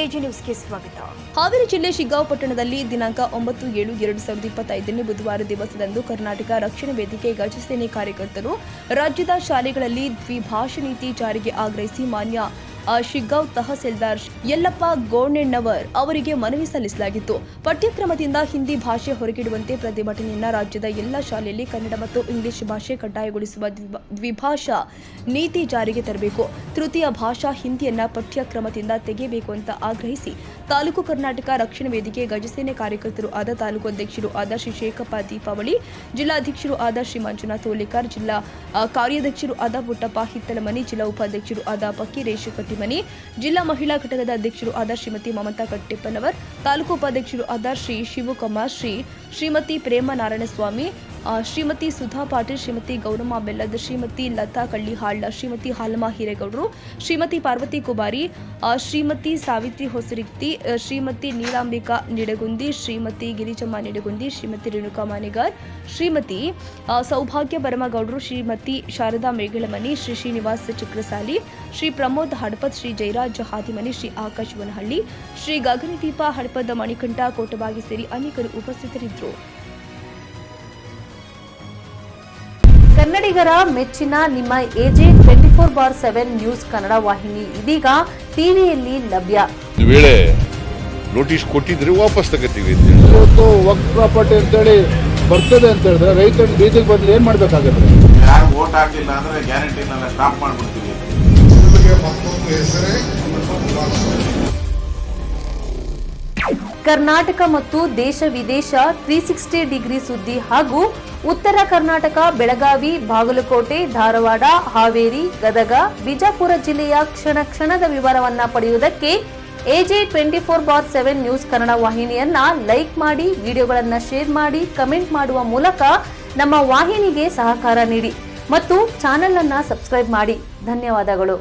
AG ನ್ಯೂಸ್ಗೆ ಸ್ವಾಗತ. ಹಾವೇರಿ ಜಿಲ್ಲೆ ಶಿಗ್ಗಾಂವ್ ಪಟ್ಟಣದಲ್ಲಿ ದಿನಾಂಕ 9/7/2025 ಬುಧವಾರ ದಿವಸದಂದು ಕರ್ನಾಟಕ ರಕ್ಷಣಾ ವೇದಿಕೆ ಗಜಸೇನೆ ಕಾರ್ಯಕರ್ತರು ರಾಜ್ಯದ ಶಾಲೆಗಳಲ್ಲಿ ದ್ವಿಭಾಷಾ ನೀತಿ ಜಾರಿಗೆ ಆಗ್ರಹಿಸಿ ಮಾನ್ಯ ಶಿಗ್ಗಾಂವ್ ತಹಸೀಲ್ದಾರ್ ಯಲ್ಲಪ್ಪ ಗೋಣೆಣ್ಣವರ್ ಅವರಿಗೆ ಮನವಿ ಸಲ್ಲಿಸಲಾಗಿತ್ತು. ಪಠ್ಯಕ್ರಮದಿಂದ ಹಿಂದಿ ಭಾಷೆ ಹೊರಗಿಡುವಂತೆ ಪ್ರತಿಭಟನೆಯನ್ನ ರಾಜ್ಯದ ಎಲ್ಲ ಶಾಲೆಯಲ್ಲಿ ಕನ್ನಡ ಮತ್ತು ಇಂಗ್ಲಿಷ್ ಭಾಷೆ ಕಡ್ಡಾಯಗೊಳಿಸುವ ದ್ವಿಭಾಷಾ ನೀತಿ ಜಾರಿಗೆ ತರಬೇಕು. ತೃತೀಯ ಭಾಷಾ ಹಿಂದಿಯನ್ನ ಪಠ್ಯಕ್ರಮದಿಂದ ತೆಗೆಯಬೇಕು ಅಂತ ಆಗ್ರಹಿಸಿ ತಾಲೂಕು ಕರ್ನಾಟಕ ರಕ್ಷಣಾ ವೇದಿಕೆ ಗಜಸೇನೆ ಕಾರ್ಯಕರ್ತರು ಆದ ತಾಲೂಕು ಅಧ್ಯಕ್ಷರು ಆದ ಶ್ರೀ ಶೇಖಪ್ಪ ದೀಪಾವಳಿ, ಜಿಲ್ಲಾಧ್ಯಕ್ಷರು ಆದ ಶ್ರೀ ಮಂಜುನಾಥ್ ಓಲೇಕರ್, ಜಿಲ್ಲಾ ಕಾರ್ಯಾಧ್ಯಕ್ಷರು ಆದ ಪುಟ್ಟಪ್ಪ ಹಿತ್ತಲಮನಿ, ಜಿಲ್ಲಾ ಉಪಾಧ್ಯಕ್ಷರು ಆದ ಫಕೀರೇಶ್ ಕಟ್ಟಿಮನಿ, ಜಿಲ್ಲಾ ಮಹಿಳಾ ಘಟಕದ ಅಧ್ಯಕ್ಷರು ಆದ ಶ್ರೀಮತಿ ಮಮತಾ ಕಟ್ಟೆಪ್ಪನವರ್, ತಾಲೂಕು ಉಪಾಧ್ಯಕ್ಷರು ಆದ ಶ್ರೀ ಶಿವಕುಮಾರ್, ಶ್ರೀಮತಿ ಪ್ರೇಮ ನಾರಾಯಣಸ್ವಾಮಿ, ಶ್ರೀಮತಿ ಸುಧಾ ಪಾಟೀಲ್, ಶ್ರೀಮತಿ ಗೌರಮ್ಮ ಬೆಲ್ಲದ್, ಶ್ರೀಮತಿ ಲತಾ ಕಳ್ಳಿಹಾಳ್, ಶ್ರೀಮತಿ ಹಾಲಮ್ಮ ಹಿರೇಗೌಡರು, ಶ್ರೀಮತಿ ಪಾರ್ವತಿ ಕುಬಾರಿ, ಶ್ರೀಮತಿ ಸಾವಿತ್ರಿ ಹೊಸರಿಕ್ತಿ, ಶ್ರೀಮತಿ ನೀಲಾಂಬಿಕಾ ನಿಡಗುಂದಿ, ಶ್ರೀಮತಿ ಗಿರಿಜಮ್ಮ ನಿಡಗುಂದಿ, ಶ್ರೀಮತಿ ರೇಣುಕಾ ಮಾನೆಗಾರ್, ಶ್ರೀಮತಿ ಸೌಭಾಗ್ಯ ಬರಮಗೌಡರು, ಶ್ರೀಮತಿ ಶಾರದಾ ಮೇಗಳಮನಿ, ಶ್ರೀ ಶ್ರೀನಿವಾಸ್ ಚಕ್ರಸಾಲಿ, ಶ್ರೀ ಪ್ರಮೋದ್ ಹಡಪದ್, ಶ್ರೀ ಜಯರಾಜ್ ಹಾದಿಮನಿ, ಶ್ರೀ ಆಕಾಶ್ ವನಹಳ್ಳಿ, ಶ್ರೀ ಗಗನದೀಪ ಹಡಪದ್, ಮಣಿಕಂಠ ಕೋಟಬಾಗಿ ಸೇರಿ ಅನೇಕರು ಉಪಸ್ಥಿತರಿದ್ದರು. ಕನ್ನಡಿಗರ ಮೆಚ್ಚಿನ ನಿಮ್ಮ ಎಜೆ 24/7 ನ್ಯೂಸ್ ಕನ್ನಡ ವಾಹಿನಿ ಇದೀಗ ಟಿವಿಯಲ್ಲಿ ಲಭ್ಯ. ವೇಳೆ ನೋಟಿಸ್ ಕೊಟ್ಟಿದ್ರೆ ವಾಪಸ್ ತಗೋತೀವಿ. ಇವತ್ತು ವಕ್ಫ್ ಪ್ರಾಪರ್ಟಿ ಅಂತೇಳಿ ಬರ್ತದೆ ಅಂತ ಹೇಳಿದ್ರೆ ರೈತರು ಬೀದಿಗೆ ಬಂದ್ರೆ ಏನ್ ಮಾಡ್ಬೇಕಾಗುತ್ತೆ? ಯಾರು ವೋಟ್ ಹಾಕಿಲ್ಲ ಅಂದ್ರೆ ಗ್ಯಾರಂಟಿನೆಲ್ಲ ಸ್ಟಾಪ್ ಮಾಡ್ಬಿಡ್ತೀವಿ. ಕರ್ನಾಟಕ ಮತ್ತು ದೇಶ ವಿದೇಶ 360 ಡಿಗ್ರಿ ಸುದ್ದಿ ಹಾಗೂ ಉತ್ತರ ಕರ್ನಾಟಕ, ಬೆಳಗಾವಿ, ಬಾಗಲಕೋಟೆ, ಧಾರವಾಡ, ಹಾವೇರಿ, ಗದಗ, ಬಿಜಾಪುರ ಜಿಲ್ಲೆಯ ಕ್ಷಣ ಕ್ಷಣದ ವಿವರವನ್ನ ಪಡೆಯುವುದಕ್ಕೆ ಎಜೆ 24/7 ನ್ಯೂಸ್ ಕನ್ನಡ ವಾಹಿನಿಯನ್ನ ಲೈಕ್ ಮಾಡಿ, ವಿಡಿಯೋಗಳನ್ನ ಶೇರ್ ಮಾಡಿ, ಕಮೆಂಟ್ ಮಾಡುವ ಮೂಲಕ ನಮ್ಮ ವಾಹಿನಿಗೆ ಸಹಕಾರ ನೀಡಿ ಮತ್ತು ಚಾನೆಲ್ ಅನ್ನ ಸಬ್ಸ್ಕ್ರೈಬ್ ಮಾಡಿ. ಧನ್ಯವಾದಗಳು.